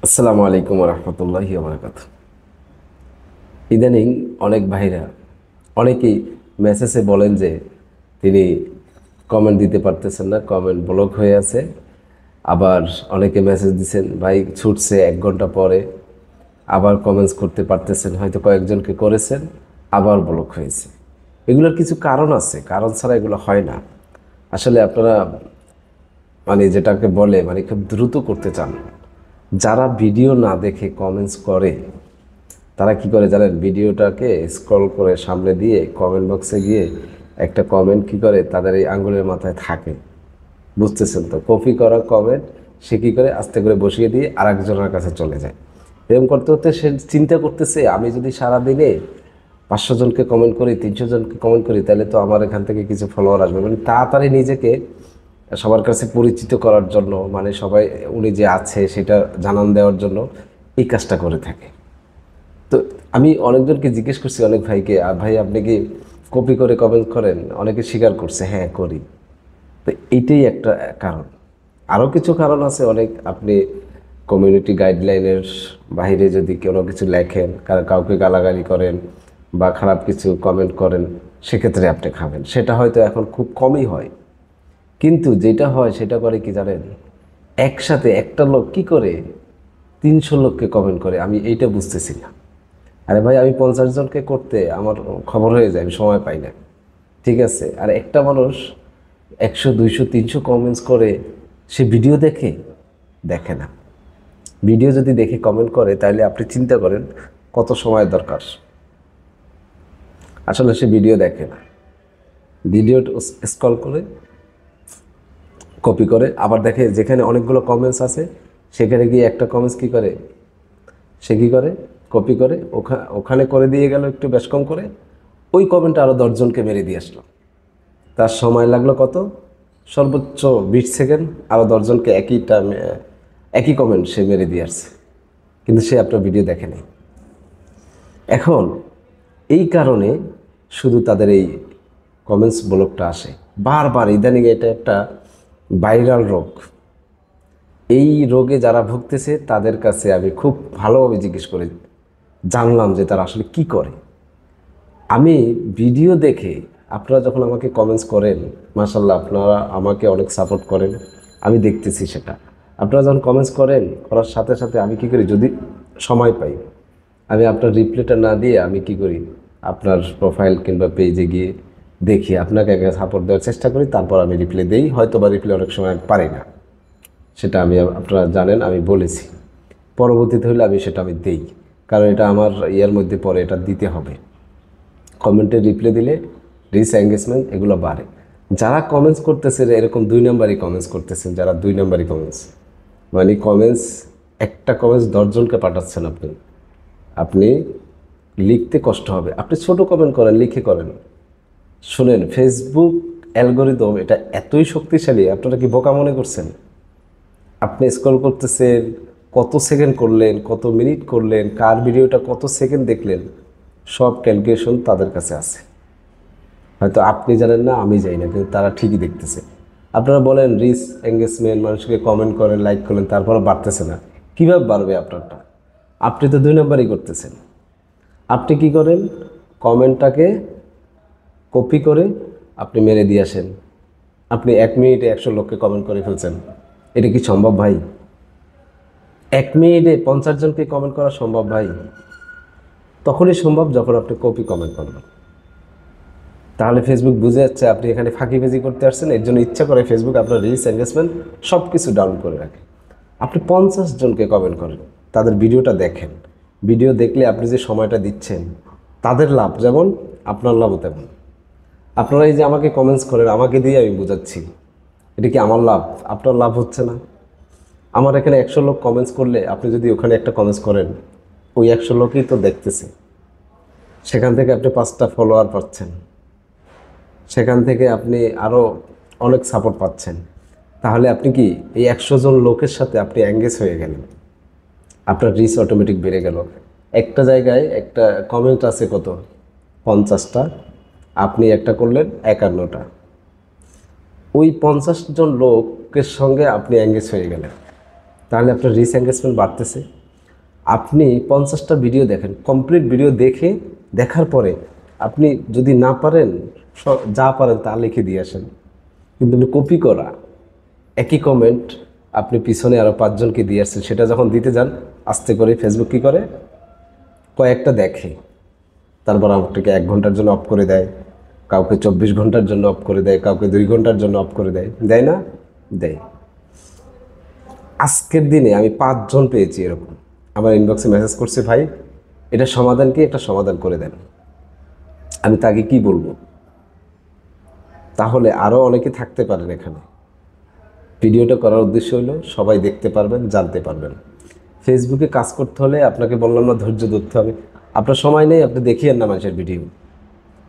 আসসালামু আলাইকুম রহমতুল্লাহি বারাকাতুহু। ইদানিং অনেক ভাইরা অনেকেই মেসেজে বলেন যে তিনি কমেন্ট দিতে পারতেছেন না, কমেন্ট ব্লক হয়ে আছে। আবার অনেকে মেসেজ দিচ্ছেন ভাই ছুটছে 1 ঘন্টা পরে, আবার কমেন্টস করতে পারতেছেন, হয়তো কয়েকজনকে করেছেন আবার ব্লক হয়েছে। এগুলোর কিছু কারণ আছে, কারণ ছাড়া এগুলো হয় না। আসলে আপনারা যেটাকে বলে খুব দ্রুত করতে চান। যারা ভিডিও না দেখে কমেন্টস করে তারা কি করে জানেন, ভিডিওটাকে স্ক্রল করে সামনে দিয়ে কমেন্ট বক্সে গিয়ে একটা কমেন্ট কি করে তাদের এই আঙ্গুলের মাথায় থাকে, বুঝতেছেন তো? কপি করা কমেন্ট সে কী করে আস্তে করে বসিয়ে দিয়ে আরেকজনের কাছে চলে যায়। এরকম করতে করতে সে চিন্তা করতেছে, আমি যদি সারাদিনে 500 জনকে কমেন্ট করি, 300 জনকে কমেন্ট করি, তাহলে তো আমার এখান থেকে কিছু ফলোয়ার আসবে। তাড়াতাড়ি নিজেকে সবার কাছে পরিচিত করার জন্য, সবাই উনি যে আছে সেটা জানান দেওয়ার জন্য এই কাজটা করে থাকে। তো আমি অনেকজনকে জিজ্ঞেস করছি, অনেক ভাইকে, ভাই আপনি কি কপি করে কমেন্ট করেন? অনেকে স্বীকার করছে হ্যাঁ করি। তো এইটাই একটা কারণ। আরও কিছু কারণ আছে অনেক। আপনি কমিউনিটি গাইডলাইনের বাইরে যদি কোনো কিছু লেখেন, কাউকে গালাগালি করেন বা খারাপ কিছু কমেন্ট করেন, সেক্ষেত্রে আপনি খাবেন। সেটা হয়তো এখন খুব কমই হয়, কিন্তু যেটা হয় সেটা করে কি জানেন, একসাথে একটা লোক কি করে 300 লোককে কমেন্ট করে, আমি এইটা বুঝতেছি না। আরে ভাই, আমি 50 জনকে করতে আমার খবর হয়ে যায়, আমি সময় পাই না, ঠিক আছে? আর একটা মানুষ 100 200 300 কমেন্টস করে, সে ভিডিও দেখে? দেখে না। ভিডিও যদি দেখে কমেন্ট করে তাহলে আপনি চিন্তা করেন কত সময় দরকার। আসলে সে ভিডিও দেখে না, ভিডিও স্ক্রল করে কপি করে আবার দেখে যেখানে অনেকগুলো কমেন্টস আছে সেখানে গিয়ে একটা কমেন্টস কী করে, সে কী করে, কপি করে ওখানে করে দিয়ে গেল একটু বেশ কম করে, ওই কমেন্টটা আরও 10 জনকে মেরে দিয়ে আসলো। তার সময় লাগলো কত? সর্বোচ্চ 20 সেকেন্ড। আরও 10 জনকে একই কমেন্ট সে মেরে দিয়ে আসছে, কিন্তু সে আপনার ভিডিও দেখেনি। এখন এই কারণে শুধু তাদের এই কমেন্টস ব্লকটা আসে বারবার। ইদানিং এটা একটা ভাইরাল রোগ। এই রোগে যারা ভুগতেছে তাদের কাছে আমি খুব ভালোভাবে জিজ্ঞেস করে জানলাম যে তারা আসলে কি করে। আমি ভিডিও দেখে, আপনারা যখন আমাকে কমেন্টস করেন, মাশাল্লাহ আপনারা আমাকে অনেক সাপোর্ট করেন, আমি দেখতেছি সেটা। আপনারা যখন কমেন্টস করেন, করার সাথে সাথে আমি কি করি, যদি সময় পাই, আমি আপনার রিপ্লাইটা না দিয়ে আমি কি করি, আপনার প্রোফাইল কিংবা পেজে গিয়ে দেখি, আপনাকে আগে সাপোর্ট দেওয়ার চেষ্টা করি, তারপর আমি রিপ্লাই দেই। হয়তো বা রিপ্লাই অনেক সময় পারি না, সেটা আপনারা জানেন, আমি বলেছি। পরবর্তীতে হলে সেটা আমি দেই, কারণ এটা আমার ইয়ের মধ্যে পড়ে, এটা দিতে হবে। কমেন্টে রিপ্লাই দিলে রিচ এঙ্গেজমেন্ট এগুলো বাড়ে। যারা কমেন্টস করতেছে এরকম 2 নম্বরই কমেন্টস করতেছেন, যারা 2 নম্বরই কমেন্টস, কমেন্টস, একটা কমেন্টস 10 জনকে পাঠাচ্ছেন আপনি। আপনি লিখতে কষ্ট হবে, আপনি ছোট কমেন্ট করেন, লিখে করেন। শুনেন, ফেসবুক অ্যালগোরিদম এটা এতই শক্তিশালী, আপনারা কি বোকা মনে করছেন? আপনি স্ক্রল করতেছেন, কত সেকেন্ড করলেন, কত মিনিট করলেন, কার ভিডিওটা কত সেকেন্ড দেখলেন, সব ক্যালকুলেশন তাদের কাছে আছে। হয়তো আপনি জানেন না, আমি জানি না, কিন্তু তারা ঠিকই দেখতেছে। আপনারা বলেন রিচ এঙ্গেজমেন্ট, মানুষকে কমেন্ট করেন, লাইক করেন, তারপরে বাড়তেছে না। কীভাবে বাড়বে আপনারটা? আপনি তো 2 নম্বরই করতেছেন। আপনি কি করেন, কমেন্টটাকে কপি করে আপনি মেরে দিয়ে আসেন। আপনি 1 মিনিটে 100 লোককে কমেন্ট করে ফেলছেন। এটা কি সম্ভব ভাই? 1 মিনিটে 50 জনকে কমেন্ট করা সম্ভব ভাই? তখনই সম্ভব যখন আপনি কপি কমেন্ট করবেন। তাহলে ফেসবুক বুঝে যাচ্ছে আপনি এখানে ফাঁকিবাজি করতে আসছেন। এর জন্য ইচ্ছা করে ফেসবুক আপনার রিচ এঙ্গেজমেন্ট সব কিছু ডাউন করে রাখে। আপনি 50 জনকে কমেন্ট করেন, তাদের ভিডিওটা দেখেন। ভিডিও দেখলে আপনি যে সময়টা দিচ্ছেন, তাদের লাভ যেমন আপনার লাভও তেমন। আপনারা এই যে আমাকে কমেন্টস করেন, আমাকে দিয়ে আমি বোঝাচ্ছি, এটা কি আমার লাভ? আপনার লাভ হচ্ছে না? আমার এখানে 100 লোক কমেন্টস করলে আপনি যদি ওখানে একটা কমেন্টস করেন, ওই 100 লোকই তো দেখতেছে। সেখান থেকে আপনি 5টা ফলোয়ার পাচ্ছেন, সেখান থেকে আপনি আরও অনেক সাপোর্ট পাচ্ছেন। তাহলে আপনি কি এই 100 জন লোকের সাথে আপনি এঙ্গেজ হয়ে গেলেন, আপনার রিচ অটোমেটিক বেড়ে গেল। একটা জায়গায় একটা কমেন্ট আছে কত, 50টা, আপনি একটা করলেন 51টা, ওই 50 জন লোকের সঙ্গে আপনি এঙ্গেজ হয়ে গেলেন। তাহলে আপনার রিচ এঙ্গেজমেন্ট বাড়তেছে। আপনি 50টা ভিডিও দেখেন, কমপ্লিট ভিডিও দেখার পরে আপনি যদি না পারেন যা পারেন তা লিখে দিয়ে আসেন। কিন্তু কপি করা একই কমেন্ট আপনি পিছনে আরও 5 জনকে দিয়ে আসছেন, সেটা যখন দিতে যান আস্তে করে ফেসবুক কী করে, কয়েকটা দেখে, তারপর আপনাকে 1 ঘন্টার জন্য অফ করে দেয়, কাউকে 24 ঘন্টার জন্য অফ করে দেয়, কাউকে 2 ঘন্টার জন্য অফ করে দেয়, দেয় না? দেয়। আজকের দিনে আমি 5 জন পেয়েছি এরকম, আমার ইনবক্সে মেসেজ করছে, ভাই এটা সমাধান কি, একটা সমাধান করে দেন। আমি তাকে কি বলবো? তাহলে আরও অনেকে থাকতে পারেন এখানে। ভিডিওটা করার উদ্দেশ্য হলো সবাই দেখতে পারবেন, জানতে পারবেন। ফেসবুকে কাজ করতে হলে আপনাকে বললাম না, ধৈর্য ধরতে হবে। আপনার সময় নেই, আপনি দেখিয়েন না মানুষের ভিডিও,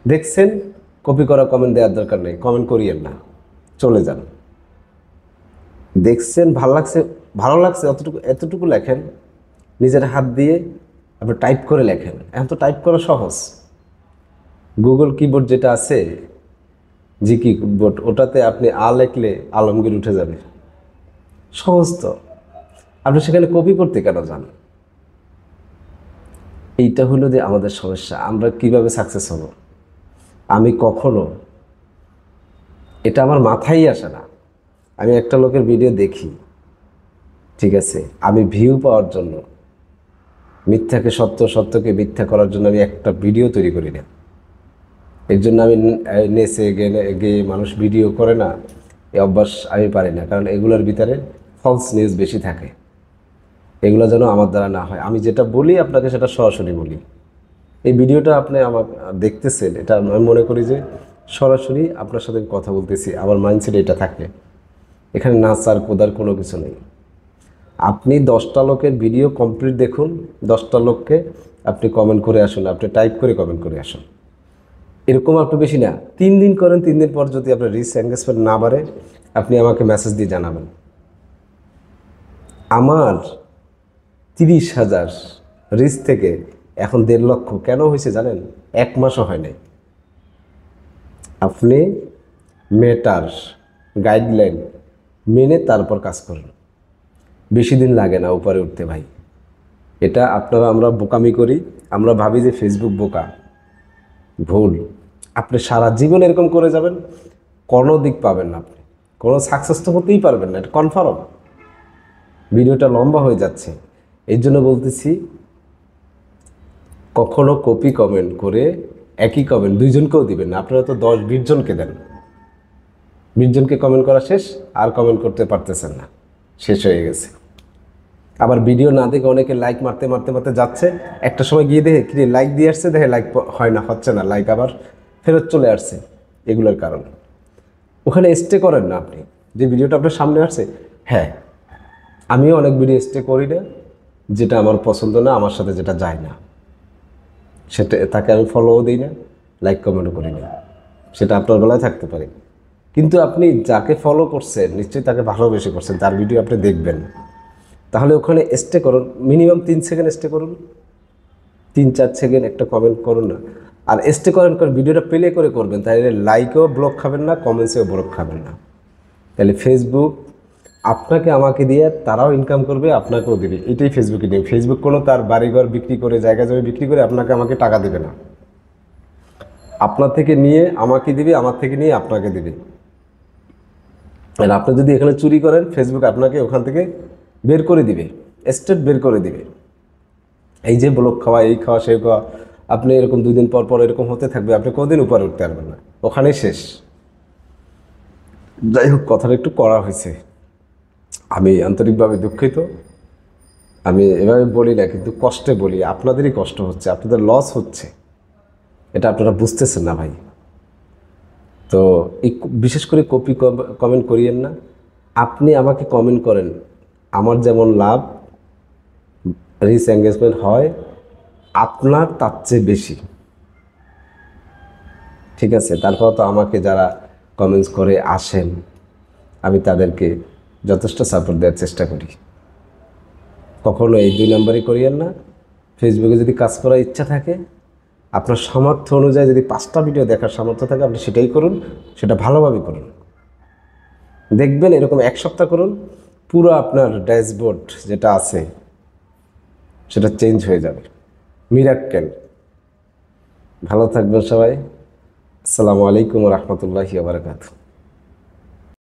দেখছেন, কপি করা কমেন্ট দেওয়ার দরকার নেই, কমেন্ট করিয়েন না, চলে যান। দেখছেন, ভালো লাগছে এতটুকু লেখেন, নিজের হাত দিয়ে আপনি টাইপ করে লেখেন। এখন তো টাইপ করা সহজ, গুগল কিবোর্ড যেটা আছে, জি কিবোর্ড, ওটাতে আপনি লিখলে আলমগীর উঠে যাবে, সহজ তো। আপনি সেখানে কপি করতে কেন যান? এইটা হলো যে আমাদের সমস্যা। আমরা কিভাবে সাকসেস হব? আমি কখনো, এটা আমার মাথায় আসে না। আমি একটা লোকের ভিডিও দেখি, ঠিক আছে, আমি ভিউ পাওয়ার জন্য, মিথ্যাকে সত্য, সত্যকে মিথ্যা করার জন্য আমি একটা ভিডিও তৈরি করি না। এর জন্য আমি নেচে গিয়ে মানুষ ভিডিও করে না, এই অভ্যাস আমি পারি না, কারণ এগুলোর ভিতরে ফলস নিউজ বেশি থাকে। এগুলো যেন আমার দ্বারা না হয়। আমি যেটা বলি আপনাকে সেটা সরাসরি বলি। এই ভিডিওটা আপনি আমার দেখতেছেন, এটা আমি মনে করি যে সরাসরি আপনার সাথে কথা বলতেছি, আমার মাইন্ডসেট এটা থাকে। এখানে নাচার কোদার কোনো কিছু নেই। আপনি 10টা লোকের ভিডিও কমপ্লিট দেখুন, 10টা লোককে আপনি কমেন্ট করে আসুন, আপনি টাইপ করে কমেন্ট করে আসুন। এরকম আপনি বেশি না, 3 দিন করেন, 3 দিন পর যদি আপনার রিচ এঙ্গেজমেন্ট না বাড়ে, আপনি আমাকে মেসেজ দিয়ে জানাবেন। আমার 30,000 রিচ থেকে এখন 1.5 লক্ষ কেন হয়েছে জানেন? 1 মাসও হয় নাই। আপনি মেটার গাইডলাইন মেনে তারপর কাজ করুন, বেশি দিন লাগে না উপরে উঠতে ভাই। এটা আমরা বোকামি করি, আমরা ভাবি যে ফেসবুক বোকা, ভুল। আপনি সারা জীবন এরকম করে যাবেন, কোনো দিক পাবেন না, আপনি কোনো সাকসেস তো হতেই পারবেন না, এটা কনফার্ম। ভিডিওটা লম্বা হয়ে যাচ্ছে, এই জন্য বলতেছি, কখনো কপি কমেন্ট করে একই কমেন্ট 2 জনকেও দিবেন না। আপনারা তো 10-20 জনকে দেন, 20 জনকে কমেন্ট করা শেষ, আর কমেন্ট করতে পারতেছেন না, শেষ হয়ে গেছে। আবার ভিডিও না দেখে অনেকে লাইক মারতে মারতে মারতে যাচ্ছে, একটা সময় গিয়ে দেখে কি লাইক দিয়ে আসছে, দেখে লাইক হয় না, হচ্ছে না, লাইক আবার ফেরত চলে আসছে। এগুলোর কারণ ওখানে স্টে করেন না। আপনি যে ভিডিওটা আপনার সামনে আসছে, হ্যাঁ, আমিও অনেক ভিডিও স্টে করি না, যেটা আমার পছন্দ না, আমার সাথে যেটা যায় না, সেটা তাকে আমি ফলোও দিই না, লাইক কমেন্টও করি না, সেটা আপনার বেলায় থাকতে পারে। কিন্তু আপনি যাকে ফলো করছেন নিশ্চয়ই তাকে ভালোবেসে করছেন, তার ভিডিও আপনি দেখবেন, তাহলে ওখানে স্টে করুন, মিনিমাম 3 সেকেন্ড স্টে করুন, 3-4 সেকেন্ড একটা কমেন্ট করুন না, আর স্টে করেন, ভিডিওটা প্লে করে করবেন, তাহলে লাইকেও ব্লক খাবেন না, কমেন্টসেও ব্লক খাবেন না। তাহলে ফেসবুক আপনাকে আমাকে দিয়ে তারাও ইনকাম করবে, আপনাকেও দেবে। এটাই ফেসবুকে নেই। ফেসবুক কোনো তার বাড়িঘর বিক্রি করে, জায়গা জমি বিক্রি করে আপনাকে আমাকে টাকা দেবে না। আপনার থেকে নিয়ে আমাকে দিবে, আমার থেকে নিয়ে আপনাকে দেবে। আর আপনি যদি এখানে চুরি করেন, ফেসবুক আপনাকে ওখান থেকে বের করে দিবে, স্টেট বের করে দিবে। এই যে ব্লক খাওয়া, এই খাওয়া, সেই খাওয়া, আপনি এরকম 2 দিন পর পর এরকম হতে থাকবে, আপনি কোনোদিন উপরে উঠতে পারবেন না, ওখানেই শেষ। যাই হোক, কথাটা একটু করা হয়েছে, আমি আন্তরিকভাবে দুঃখিত। আমি এভাবে বলি না, কিন্তু কষ্টে বলি, আপনাদেরই কষ্ট হচ্ছে, আপনাদের লস হচ্ছে, এটা আপনারা বুঝতেছেন না ভাই। তো এই বিশেষ করে কপি কমেন্ট করিয়েন না। আপনি আমাকে কমেন্ট করেন, আমার যেমন লাভ, রিচ এঙ্গেজমেন্ট হয়, আপনার তার চেয়ে বেশি, ঠিক আছে? তারপর তো আমাকে যারা কমেন্টস করে আসেন, আমি তাদেরকে যথেষ্ট সাপোর্ট দেওয়ার চেষ্টা করি। কখনো এই 2 নম্বরই করিয়েন না। ফেসবুকে যদি কাজ করার ইচ্ছা থাকে, আপনার সামর্থ্য অনুযায়ী যদি 5টা ভিডিও দেখার সামর্থ্য থাকে, আপনি সেটাই করুন, সেটা ভালোভাবে করুন। দেখবেন এরকম 1 সপ্তাহ করুন, পুরো আপনার ড্যাশবোর্ড যেটা আছে সেটা চেঞ্জ হয়ে যাবে। মিরাক্কেল। ভালো থাকবেন সবাই। আসসালামু আলাইকুম ওয়া রাহমাতুল্লাহি ওয়া বারাকাতুহু।